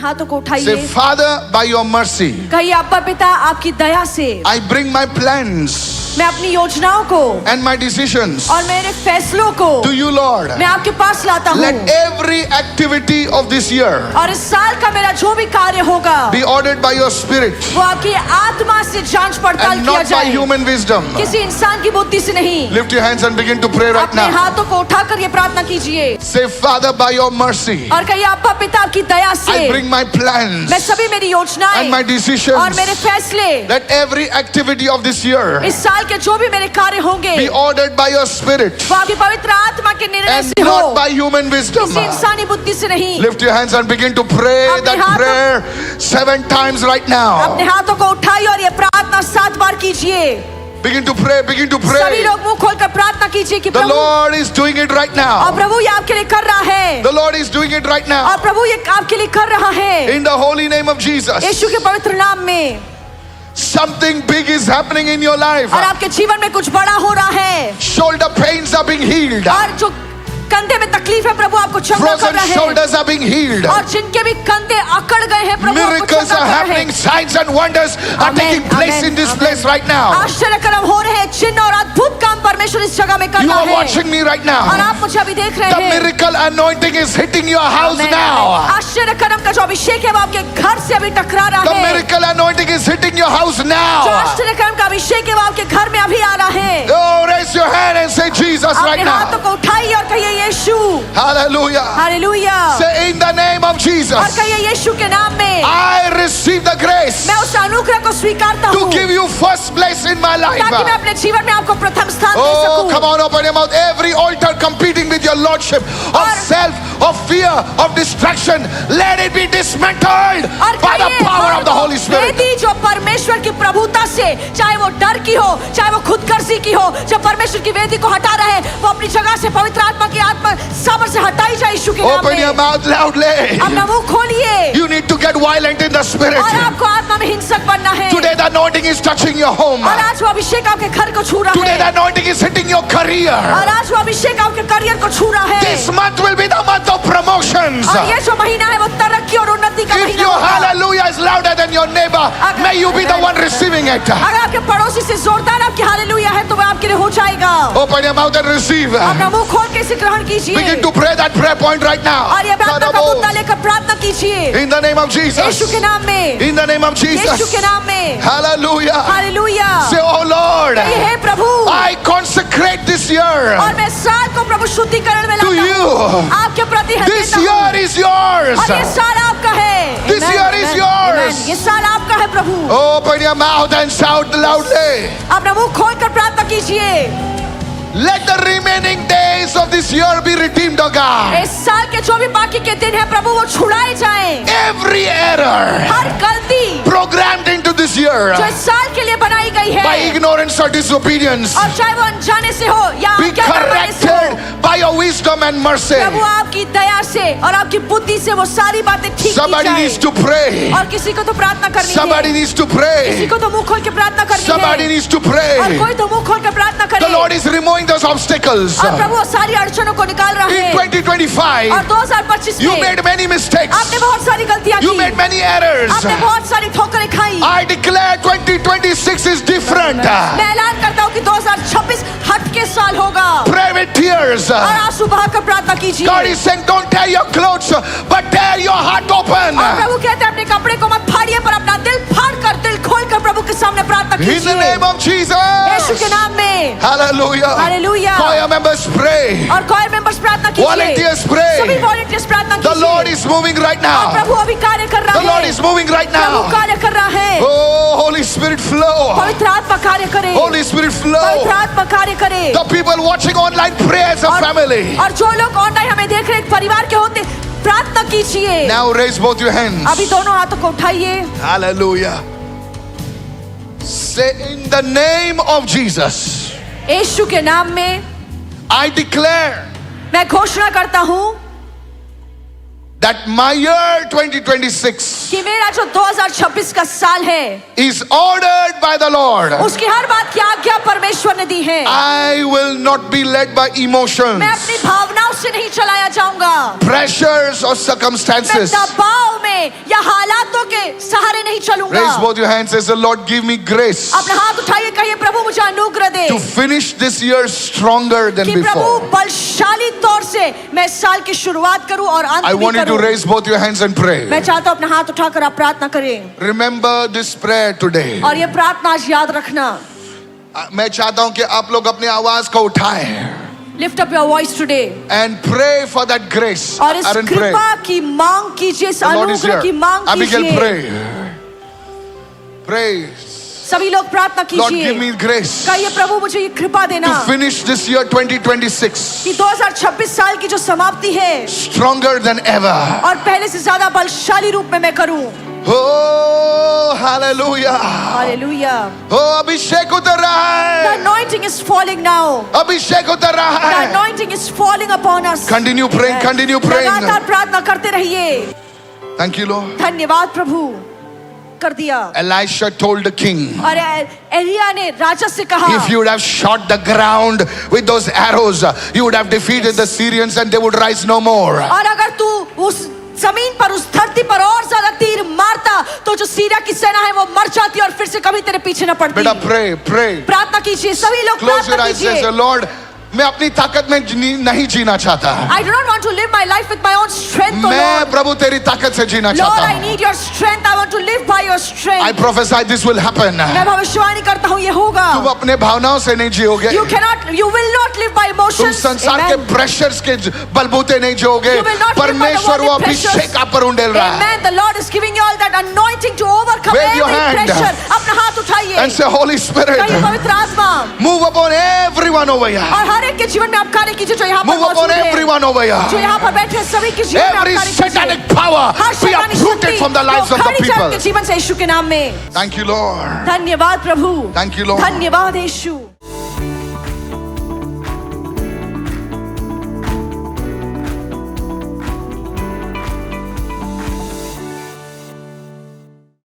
हाथों को उठाइए। Say, Father, by your mercy, कहिए अब्बा पिता आपकी दया से I bring my plans मैं अपनी योजनाओं को and my decisions और मेरे फैसलों को to you, Lord. मैं आपके पास लाता हूँ। Let every activity of this year और इस साल का मेरा जो भी कार्य होगा be ordered by your Spirit वो आपकी आत्मा से जांच पड़ताल and किया not by जाए, human wisdom. किसी इंसान की बुद्धि से नहीं। Lift your hands and begin to pray right अपने now. हाथों को उठाकर ये प्रार्थना कीजिए Say, Father, by your mercy, और कहिए अब्बा पिता आपकी दया से I bring my plans मैं सभी मेरी योजनाएं and my decisions. और मेरे फैसले Let every activity of this year इस साल के जो भी मेरे कार्य होंगे be ordered by your Spirit वो आपकी पवित्र आत्मा के निर्णय and से हो, not by human wisdom. किसी इंसानी बुद्धि से नहीं। Lift your hands and begin to pray अपने that हाथों- prayer 7 times right अपने now. हाथों को उठाइए और ये प्रार्थना 7 बार कीजिए। Begin to pray, begin to सभी pray. लोग मुंह खोलकर प्रार्थना कीजिए कि The Prabhu Lord is doing it right और now. प्रभु ये आपके लिए कर रहा है The Lord is doing it right now. और प्रभु ये आपके लिए कर रहा है In the holy name of Jesus. यीशु के पवित्र नाम में। Something big is happening in your life. और आपके जीवन में कुछ बड़ा हो रहा है Shoulder pains are being healed. और जो कंधे में तकलीफ है प्रभु आपको चंगा कर Frozen रहा है shoulders are being healed. और जिनके भी कंधे अकड़ गए हैं प्रभु आपको Miracles चंगा are कर रहा happening. है। Signs and wonders are Amen, taking place amen, in this amen. place right now. आश्चर्य कर्म हो रहे हैं, चिन्ह और अद्भुत काम परमेश्वर इस जगह में कर You रहा are है watching me right और now. आप मुझे अभी देख रहे The हैं। miracle anointing is hitting your house Amen, now. amen. आश्चर्य कर्म का जो अभिषेक है वो आपके घर से अभी टकरा रहा The है। miracle anointing is hitting your house जो now. आश्चर्य कर्म का अभिषेक है वो आपके घर में अभी आ रहा है। Oh, raise your hand and say Jesus right अपने हाथों now. को उठाइए और कहिए यीशु। Hallelujah. Hallelujah. Say in the name of और Jesus. कहिए यीशु के नाम में I receive the grace मैं उस अनुग्रह को स्वीकारता to हूँ give you first place in my life. ताकि मैं अपने जीवन में आपको प्रथम स्थान दे Oh, सकूं। come on, open your mouth. Every altar competing with your lordship of और- self, of fear, of distraction, let it be dismantled और by the कहिए, power her of the Holy Spirit. वेदी जो परमेश्वर की प्रभुता से चाहे वो डर की हो चाहे वो खुदगर्जी की हो जब परमेश्वर की वेदी को हटा रहा है वो अपनी जगह से पवित्र आत्मा की आत्मा सामर से हटाई जाए यीशु के नाम Open your में। mouth loudly. अपना मुंह खोलिए You need to get violent in the spirit. और आपको आत्मा में हिंसक बनना है Today the anointing is touching your home. और आज वो अभिषेक आपके घर को छू रहा Today the है anointing is hitting your career. और आज वो अभिषेक आपके करियर को छू रहा है This month will be the month of promotions. और ये जो महीना है वो तरक्की और उन्नति का If महीना your होगा। hallelujah is louder than your neighbor, may you be the one receiving it. अगर आपके पड़ोसी से जोरदार आपकी हालेलुया है तो वह आपके लिए हो जाएगा। Open your mouth and receive. अपना मुंह खोल के इसे ग्रहण कीजिए Begin to pray that prayer point right now. और ये प्रार्थना का मुद्दा लेकर प्रार्थना कीजिए In the name of Yeshu Jesus. के नाम में In the name of Yeshu Jesus. के नाम में Hallelujah. Hallelujah. Say, oh Lord, ये है प्रभु I consecrate this year और मैं साल को प्रभु शुद्धिकरण में to लाता you. हूँ आपके प्रति है This देता हूँ। year is yours. और ये साल आपका है This Amen, year is amen, yours. amen. ये साल आपका है प्रभु Open your mouth and shout loudly. अपना मुंह खोलकर प्रार्थना कीजिए Let the remaining days of this year be redeemed, oh God. इस साल के जो भी बाकी के दिन है प्रभु वो छुड़ाए जाएं Every error हर गलती programmed into this year जो इस साल के लिए बनाई गई है by ignorance or disobedience और चाहे वो अनजाने से हो या be अज्ञानवाने से हो corrected by your wisdom and mercy. प्रभु आपकी दया से और आपकी बुद्धि से वो सारी बातें ठीक की Somebody जाए needs to pray. और किसी को तो प्रार्थना करनी Somebody है needs to किसी pray. को तो मुंह खोल के प्रार्थना करनी Somebody है needs to और pray. कोई तो मुंह खोल के प्रार्थना The करे Lord is removing those obstacles. और प्रभु वो सारी अड़चनों को निकाल रहा In है 2025, और 2025 you में made many mistakes. आपने बहुत सारी गलतियां You की made many errors. आपने बहुत सारी ठोकरें खाई I declare 2026 is different. मैं ऐलान करता हूँ कि 2026 हटके साल होगा Pray with tears. और आंसू बहाकर प्रार्थना कीजिए God is saying, don't tear your clothes, but tear your heart open. और प्रभु कहते हैं अपने कपड़े को मत फाड़िए पर अपना दिल फाड़ कर दिल खोल कर प्रभु के सामने प्रार्थना In the कीजिए name of यीशु Jesus. के नाम में Hallelujah. Hallelujah. Choir members pray. और choir members प्रार्थना कीजिए Volunteers pray. सभी volunteers प्रार्थना The Lord कीजिए is moving right और now. प्रभु अभी कार्य कर The रहा Lord है is moving right Prabhu now. कार्य कर रहा है Oh, Holy Spirit flow. पवित्र आत्मा कार्य करे Holy Spirit पवित्र flow. आत्मा कार्य करे The people watching online pray as a family. और जो लोग ऑनलाइन हमें देख रहे हैं, एक परिवार के होते प्रार्थना कीजिए Now raise both your hands. अभी दोनों हाथों को उठाइए Hallelujah. Say in the name of Jesus, यीशु के नाम में I declare मैं घोषणा करता हूँ that my year 2026 कि मेरा जो 2026 का साल है is ordered by the Lord. उसकी हर बात की आज्ञा परमेश्वर ने दी है। I will not be led by emotions, मैं अपनी भावनाओं से नहीं चलाया जाऊंगा, pressures or मैं circumstances. दबाव में या हालातों के सहारे नहीं चलूंगा। Raise both your hands, says the Lord, give me grace अपना हाथ उठाइए, कहिए प्रभु मुझे अनुग्रह दे to finish this year stronger than कि प्रभु before. बलशाली तौर से मैं इस साल की शुरुआत करूं और अंत I भी want you to करूं। raise both your hands and pray. मैं चाहता हूं अपना हाथ उठाकर आप प्रार्थना करें Remember this prayer today. और ये प्रार्थना आज याद रखना। मैं चाहता हूं कि आप लोग अपनी आवाज को उठाएं lift up your voice today and pray for that grace. और इस Aaron, pray. कृपा की मांग कीजिए, इस The Lord is अनुग्रह की here. मांग Abigail, कीजिए। pray. Pray. सभी लोग प्रार्थना Lord, give कीजिए, me grace कहिए प्रभु मुझे ये कृपा to देना finish this year 2026 कि 2026 साल की जो समाप्ति है stronger than ever. और पहले से ज्यादा बलशाली रूप में मैं करूं। Oh, hallelujah. हालेलुया। Oh, अभिषेक उतर रहा The है. anointing is falling now. अभिषेक उतर रहा The है. anointing is falling upon us. Continue praying, continue praying. लगातार प्रार्थना करते रहिए। Thank you, Lord. धन्यवाद प्रभु। कर दिया। Elisha told the king, और एलिया ने राजा से कहा, if you would have shot the ground with those arrows, you would have defeated the Syrians and they would rise no more. और अगर तू उस जमीन पर, उस धरती पर और ज्यादा तीर मारता तो जो सीरिया की सेना है वो मर जाती और फिर से कभी तेरे पीछे न पड़ती। बेटा pray, pray. प्रार्थना कीजिए, सभी लोग Close your प्रार्थना eyes, says the कीजिए। Lord. मैं अपनी ताकत में नहीं जीना चाहता। I do not want to live my life with my own strength, O मैं Lord. प्रभु तेरी ताकत से जीना Lord, चाहता I हूँ। need your strength. I want to live by your I strength. prophesy this will happen. मैं भविष्यवाणी करता हूँ ये होगा। तुम अपने भावनाओं से नहीं जियोगे। You will not live by तुम emotions. संसार के Amen. प्रेशर्स के बलबूते नहीं जियोगे। You will not live by the परमेश्वर वो worldly pressures. अभिषेक आप पर उंडेल रहा है। Amen. The Lord is giving you all that anointing to overcome Wave your every hand. pressure. अपना हाथ उठाइए। And say, Holy Spirit, कहिए पवित्र आत्मा, move upon everyone over here. और हर एक के जीवन में आप कार्य कीजिए जो यहाँ पर Move upon मौजूद है, everyone over जो here. यहाँ पर बैठे हैं, सभी के जीवन में आप Every कार्य कीजिए। satanic power हर be शैतानी uprooted शक्ति from the lives को of the उखाड़ी जाए people. आपके जीवन से यीशु के नाम में। Thank you, Lord. धन्यवाद प्रभु। Thank you, Lord. धन्यवाद यीशु।